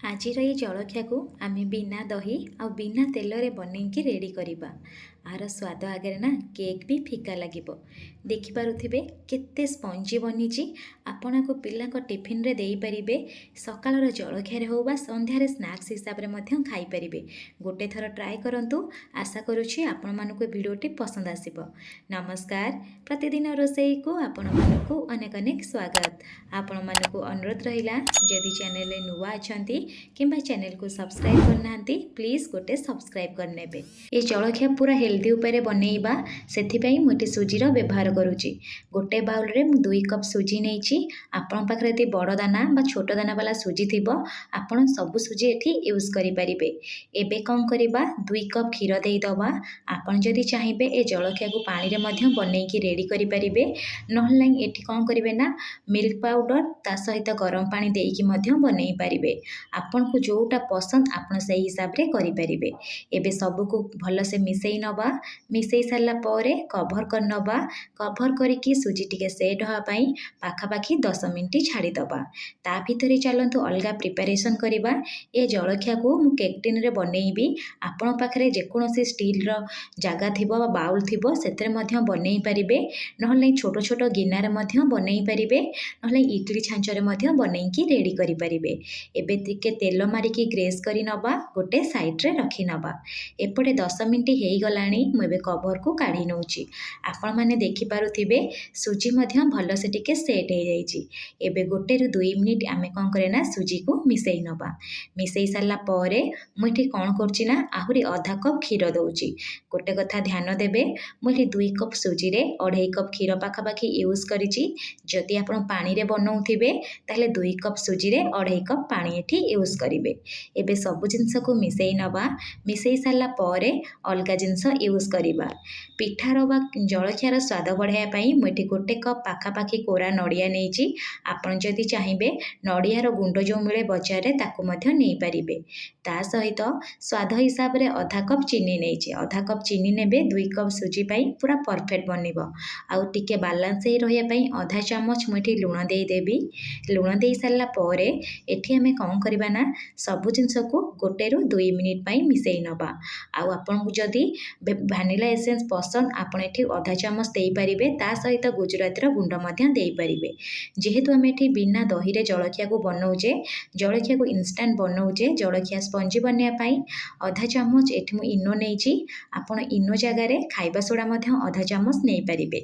ଆଜିର ଏଇ ଜଳଖିଆକୁ ଆମେ ବିନା ଦହି ଆଉ ବିନା ତେଲରେ ବନେଇକି ରେଡ଼ି କରିବା। ଆର ସ୍ୱାଦ ଆଗରେ ନା କେକ୍ ବି ଫିକା ଲାଗିବ। ଦେଖିପାରୁଥିବେ କେତେ ସ୍ପଞ୍ଜି ବନିଛି। ଆପଣଙ୍କ ପିଲାଙ୍କ ଟିଫିନରେ ଦେଇପାରିବେ, ସକାଳର ଜଳଖିଆରେ ହେଉ ବା ସନ୍ଧ୍ୟାରେ ସ୍ନାକ୍ସ ହିସାବରେ ମଧ୍ୟ ଖାଇପାରିବେ। ଗୋଟେ ଥର ଟ୍ରାଏ କରନ୍ତୁ। ଆଶା କରୁଛି ଆପଣମାନଙ୍କୁ ଭିଡ଼ିଓଟି ପସନ୍ଦ ଆସିବ। ନମସ୍କାର, ପ୍ରତିଦିନ ରୋଷେଇକୁ ଆପଣମାନଙ୍କୁ ଅନେକ ଅନେକ ସ୍ୱାଗତ। ଆପଣମାନଙ୍କୁ ଅନୁରୋଧ ରହିଲା, ଯଦି ଚ୍ୟାନେଲରେ ନୂଆ ଅଛନ୍ତି କିମ୍ବା ଚ୍ୟାନେଲକୁ ସବସ୍କ୍ରାଇବ୍ କରିନାହାନ୍ତି, ପ୍ଲିଜ୍ ଗୋଟେ ସବସ୍କ୍ରାଇବ୍ କରିନେବେ। ଏ ଜଳଖିଆ ପୁରା ହେଲ୍ଦି ଉପରେ ବନେଇବା, ସେଥିପାଇଁ ମୁଁ ଏଠି ସୁଜିର ବ୍ୟବହାର କରୁଛି। ଗୋଟେ ବାଉଲରେ ମୁଁ 2 କପ୍ ସୁଜି ନେଇଛି। ଆପଣଙ୍କ ପାଖରେ ଯଦି ବଡ଼ ଦାନା ବା ଛୋଟ ଦାନା ବାଲା ସୁଜି ଥିବ, ଆପଣ ସବୁ ସୁଜି ଏଠି ୟୁଜ୍ କରିପାରିବେ। ଏବେ କ'ଣ କରିବା, 2 କପ୍ କ୍ଷୀର ଦେଇଦେବା। ଆପଣ ଯଦି ଚାହିଁବେ ଏ ଜଳଖିଆକୁ ପାଣିରେ ମଧ୍ୟ ବନେଇକି ରେଡ଼ି କରିପାରିବେ। ନହେଲେ ନାହିଁ ଏଠି କ'ଣ କରିବେ ନା, ମିଲ୍କ ପାଉଡ଼ର ତା ସହିତ ଗରମ ପାଣି ଦେଇକି ମଧ୍ୟ ବନେଇ ପାରିବେ। ଆପଣଙ୍କୁ ଯେଉଁଟା ପସନ୍ଦ ଆପଣ ସେଇ ହିସାବରେ କରିପାରିବେ। ଏବେ ସବୁକୁ ଭଲସେ ମିଶାଇ ନେବା। ମିଶାଇ ସାରିଲା ପରେ କଭର୍ କରିନେବା। କଭର୍ କରିକି ସୁଜି ଟିକେ ସେଟ୍ ହେବା ପାଇଁ ପାଖାପାଖି 10 ମିନିଟ୍ ଛାଡ଼ିଦେବା। ତା ଭିତରେ ଚାଲନ୍ତୁ ଅଲଗା ପ୍ରିପାରେସନ୍ କରିବା। ଏ ଜଳଖିଆକୁ ମୁଁ କେକ୍ ଟିନ୍ରେ ବନେଇବି। ଆପଣଙ୍କ ପାଖରେ ଯେକୌଣସି ଷ୍ଟିଲ୍ର ଜାଗା ଥିବ ବା ବାଉଲ୍ ଥିବ, ସେଥିରେ ମଧ୍ୟ ବନେଇ ପାରିବେ। ନହେଲେ ଛୋଟ ଛୋଟ ଗିନାରେ ମଧ୍ୟ ବନେଇ ପାରିବେ। ନହେଲେ ଇଟିଲି ଛାଞ୍ଚରେ ମଧ୍ୟ ବନେଇକି ରେଡ଼ି କରିପାରିବେ। ଏବେ ଟିକେ ତେଲ ମାରିକି ଗ୍ରେସ୍ କରି ନେବା, ଗୋଟେ ସାଇଡ଼୍ରେ ରଖିନେବା। ଏପଟେ 10 ମିନିଟ୍ ହେଇଗଲାଣି। ମୁଁ ଏବେ କଭର୍କୁ କାଢ଼ି ନେଉଛି। ଆପଣମାନେ ଦେଖିପାରୁଥିବେ ସୁଜି ମଧ୍ୟ ଭଲସେ ଟିକେ ସେଟ୍ ହେଇଯାଇଛି। ଏବେ 1ରୁ 2 ମିନିଟ୍ ଆମେ କ'ଣ କରିବା ନା, ସୁଜିକୁ ମିଶାଇ ନେବା। ମିଶାଇ ସାରିଲା ପରେ ମୁଁ ଏଠି କ'ଣ କରୁଛି ନା, ଆହୁରି ଅଧା କପ୍ କ୍ଷୀର ଦେଉଛି। ଗୋଟେ କଥା ଧ୍ୟାନ ଦେବେ, ମୁଁ ଏଠି 2 କପ୍ ସୁଜିରେ 2.5 କପ୍ କ୍ଷୀର ପାଖାପାଖି ୟୁଜ୍ କରିଛି। ଯଦି ଆପଣ ପାଣିରେ ବନାଉଥିବେ, ତାହେଲେ 2 କପ୍ ସୁଜିରେ 2.5 କପ୍ ପାଣି ଏଠି ୟୁଜ୍ କରିବେ। ଏବେ ସବୁ ଜିନିଷକୁ ମିଶାଇ ନେବା। ମିଶାଇ ସାରିଲା ପରେ ଅଲଗା ଜିନିଷ ୟୁଜ୍ କରିବା। ପିଠାର ବା ଜଳଖିଆର ସ୍ୱାଦ ବଢ଼ାଇବା ପାଇଁ ମୁଁ ଏଠି 1 କପ୍ ପାଖାପାଖି କୋରା ନଡ଼ିଆ ନେଇଛି। ଆପଣ ଯଦି ଚାହିଁବେ ନଡ଼ିଆର ଗୁଣ୍ଡ ଯେଉଁ ମିଳେ ବଜାରରେ, ତାକୁ ମଧ୍ୟ ନେଇପାରିବେ। ତା ସହିତ ସ୍ୱାଦ ହିସାବରେ ଅଧା କପ୍ ଚିନି ନେଇଛି। ଅଧା କପ୍ ଚିନି ନେବେ, 2 କପ୍ ସୁଜି ପାଇଁ ପୁରା ପରଫେକ୍ଟ ବନିବ। ଆଉ ଟିକେ ବାଲାନ୍ସ ହେଇ ରହିବା ପାଇଁ ଅଧା ଚାମଚ ମୁଁ ଏଠି ଲୁଣ ଦେଇଦେବି। ଲୁଣ ଦେଇ ସାରିଲା ପରେ ଏଠି ଆମେ କ'ଣ କରିବା ନା, ସବୁ ଜିନିଷକୁ 1ରୁ 2 ମିନିଟ୍ ପାଇଁ ମିଶାଇ ନେବା। ଆଉ ଆପଣଙ୍କୁ ଯଦି ଭ୍ୟାନିଲା ଏସେନ୍ସ ପସନ୍ଦ, ଆପଣ ଏଠି ଅଧା ଚାମଚ ଦେଇପାରିବେ। ତା ସହିତ ଗୁଜୁରାତିର ଗୁଣ୍ଡ ମଧ୍ୟ ଦେଇପାରିବେ। ଯେହେତୁ ଆମେ ଏଠି ବିନା ଦହିରେ ଜଳଖିଆକୁ ବନାଉଛେ, ଜଳଖିଆକୁ ଇନଷ୍ଟାଣ୍ଟ ବନାଉଛେ, ଜଳଖିଆ ସ୍ପଞ୍ଜି ବନେଇବା ପାଇଁ ଅଧା ଚାମଚ ଏଠି ମୁଁ ଇନୋ ନେଇଛି। ଆପଣ ଇନୋ ଜାଗାରେ ଖାଇବା ସୋଡ଼ା ମଧ୍ୟ ଅଧା ଚାମଚ ନେଇପାରିବେ।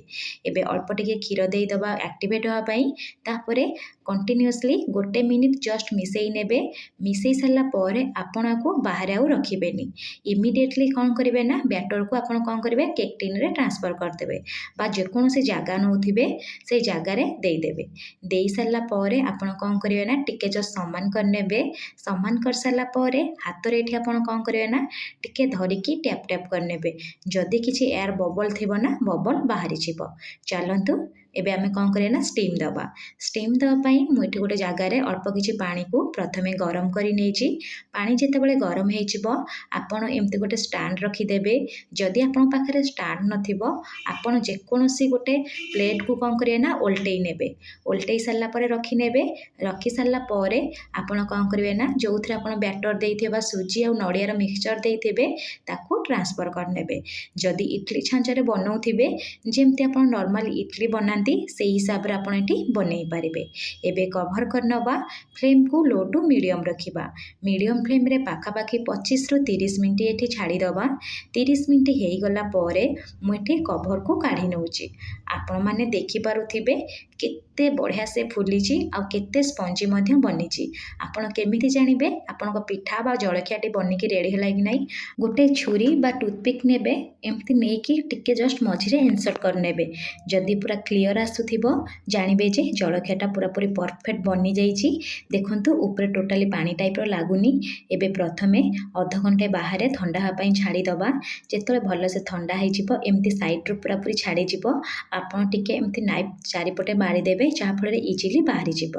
ଏବେ ଅଳ୍ପ ଟିକେ କ୍ଷୀର ଦେଇଦେବା ଆକ୍ଟିଭେଟ୍ ହେବା ପାଇଁ। ତାପରେ କଣ୍ଟିନ୍ୟୁଅସଲି 1 ମିନିଟ୍ ଜଷ୍ଟ ମିଶାଇ ନେବେ। ମିଶାଇ ସାରିଲା ପରେ ଆପଣ ଆକୁ ବାହାରେ ଆଉ ରଖିବେନି। ଇମିଡ଼ିଏଟଲି କ'ଣ କରିବେ ନା, ବ୍ୟାଟରକୁ ଆପଣ କ'ଣ କରିବେ, କେକ୍ ଟିନ୍ରେ ଟ୍ରାନ୍ସଫର୍ କରିଦେବେ ବା ଯେକୌଣସି ଜାଗା ନେଉଥିବେ ସେଇ ଜାଗାରେ ଦେଇଦେବେ। ଦେଇସାରିଲା ପରେ ଆପଣ କ'ଣ କରିବେ ନା, ଟିକେ ଜଷ୍ଟ ସମାନ କରିନେବେ। ସମାନ କରିସାରିଲା ପରେ ହାତରେ ଏଠି ଆପଣ କ'ଣ କରିବେ ନା, ଟିକେ ଧରିକି ଟ୍ୟାପ୍ ଟ୍ୟାପ୍ କରିନେବେ। ଯଦି କିଛି ଏୟାର ବବଲ୍ ଥିବ ନା, ବବଲ୍ ବାହାରିଯିବ। ଚାଲନ୍ତୁ ଏବେ ଆମେ କ'ଣ କରିବା ନା, ଷ୍ଟିମ୍ ଦେବା। ଷ୍ଟିମ୍ ଦେବା ପାଇଁ ମୁଁ ଏଠି ଗୋଟେ ଜାଗାରେ ଅଳ୍ପ କିଛି ପାଣିକୁ ପ୍ରଥମେ ଗରମ କରି ନେଇଛି। ପାଣି ଯେତେବେଳେ ଗରମ ହେଇଯିବ, ଆପଣ ଏମିତି ଗୋଟେ ଷ୍ଟାଣ୍ଡ ରଖିଦେବେ। ଯଦି ଆପଣଙ୍କ ପାଖରେ ଷ୍ଟାଣ୍ଡ ନଥିବ, ଆପଣ ଯେକୌଣସି ଗୋଟେ ପ୍ଲେଟ୍କୁ କ'ଣ କରିବେ ନା, ଓଲଟେଇ ନେବେ। ଓଲଟେଇ ସାରିଲା ପରେ ରଖିନେବେ। ରଖି ସାରିଲା ପରେ ଆପଣ କ'ଣ କରିବେ ନା, ଯେଉଁଥିରେ ଆପଣ ବ୍ୟାଟର ଦେଇଥିବେ ବା ସୁଜି ଆଉ ନଡ଼ିଆର ମିକ୍ସଚର ଦେଇଥିବେ, ତାକୁ ଟ୍ରାନ୍ସଫର୍ କରିନେବେ। ଯଦି ଇଟିଲି ଛାଞ୍ଚରେ ବନାଉଥିବେ, ଯେମିତି ଆପଣ ନର୍ମାଲି ଇଟିଲି ବନାନ୍ତି, ସେଇ ହିସାବରେ ଆପଣ ଏଠି ବନେଇ ପାରିବେ। ଏବେ କଭର୍ କରିନେବା। ଫ୍ଲେମ୍କୁ ଲୋ ଟୁ ମିଡ଼ିୟମ୍ ରଖିବା। ମିଡ଼ିୟମ୍ ଫ୍ଲେମ୍ରେ ପାଖାପାଖି 25ରୁ 30 ମିନିଟ୍ ଏଠି ଛାଡ଼ିଦେବା। 30 ମିନିଟ୍ ହେଇଗଲା ପରେ ମୁଁ ଏଠି କଭର୍କୁ କାଢ଼ି ନେଉଛି। ଆପଣମାନେ ଦେଖିପାରୁଥିବେ କେତେ ବଢ଼ିଆ ସେ ଫୁଲିଛି ଆଉ କେତେ ସ୍ପଞ୍ଜି ମଧ୍ୟ ବନିଛି। ଆପଣ କେମିତି ଜାଣିବେ ଆପଣଙ୍କ ପିଠା ବା ଜଳଖିଆଟି ବନିକି ରେଡ଼ି ହେଲା କି ନାହିଁ? ଗୋଟେ ଛୁରୀ ବା ଟୁଥପିକ୍ ନେବେ। ଏମିତି ନେଇକି ଟିକେ ଜଷ୍ଟ ମଝିରେ ଇନସର୍ଟ କରିନେବେ। ଯଦି ପୁରା କ୍ଲିଅର ଆସୁଥିବ, ଜାଣିବେ ଯେ ଜଳଖିଆଟା ପୁରାପୁରି ପରଫେକ୍ଟ ବନିଯାଇଛି। ଦେଖନ୍ତୁ ଉପରେ ଟୋଟାଲି ପାଣି ଟାଇପ୍ର ଲାଗୁନି। ଏବେ ପ୍ରଥମେ ଅଧଘଣ୍ଟେ ବାହାରେ ଥଣ୍ଡା ହେବା ପାଇଁ ଛାଡ଼ିଦେବା। ଯେତେବେଳେ ଭଲସେ ଥଣ୍ଡା ହେଇଯିବ, ଏମିତି ସାଇଡ଼୍ରୁ ପୁରାପୁରି ଛାଡ଼ିଯିବ, ଆପଣ ଟିକେ ଏମିତି ନାଇଫ୍ ଚାରିପଟେ ମାରିଦେବେ, ଯାହାଫଳରେ ଇଜିଲି ବାହାରିଯିବ।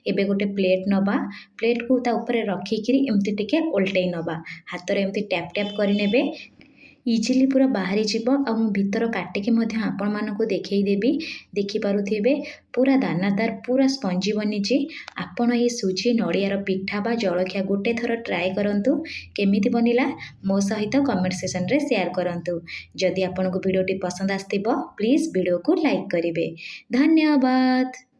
ଏବେ ଗୋଟେ ପ୍ଲେଟ୍ ନେବା। ପ୍ଲେଟ୍କୁ ତା ଉପରେ ରଖିକିରି ଏମିତି ଟିକେ ଓଲଟେଇ ନେବା। ହାତରେ ଏମିତି ଟ୍ୟାପ୍ ଟ୍ୟାପ୍ କରିନେବେ। ଇଜିଲି ପୁରା ବାହାରିଯିବ ଆଉ ମୁଁ ଭିତର କାଟିକି ମଧ୍ୟ ଆପଣମାନଙ୍କୁ ଦେଖେଇଦେବି। ଦେଖିପାରୁଥିବେ ପୁରା ଦାନାଦାର ପୁରା ସ୍ପଞ୍ଜି ବନିଛି। ଆପଣ ଏହି ସୁଜି ନଡ଼ିଆର ପିଠା ବା ଜଳଖିଆ ଗୋଟେ ଥର ଟ୍ରାଏ କରନ୍ତୁ। କେମିତି ବନିଲା ମୋ ସହିତ କମେଣ୍ଟ ସେକ୍ସନରେ ସେୟାର କରନ୍ତୁ। ଯଦି ଆପଣଙ୍କୁ ଭିଡ଼ିଓଟି ପସନ୍ଦ ଆସିଥିବ ପ୍ଲିଜ୍ ଭିଡ଼ିଓକୁ ଲାଇକ୍ କରିବେ। ଧନ୍ୟବାଦ।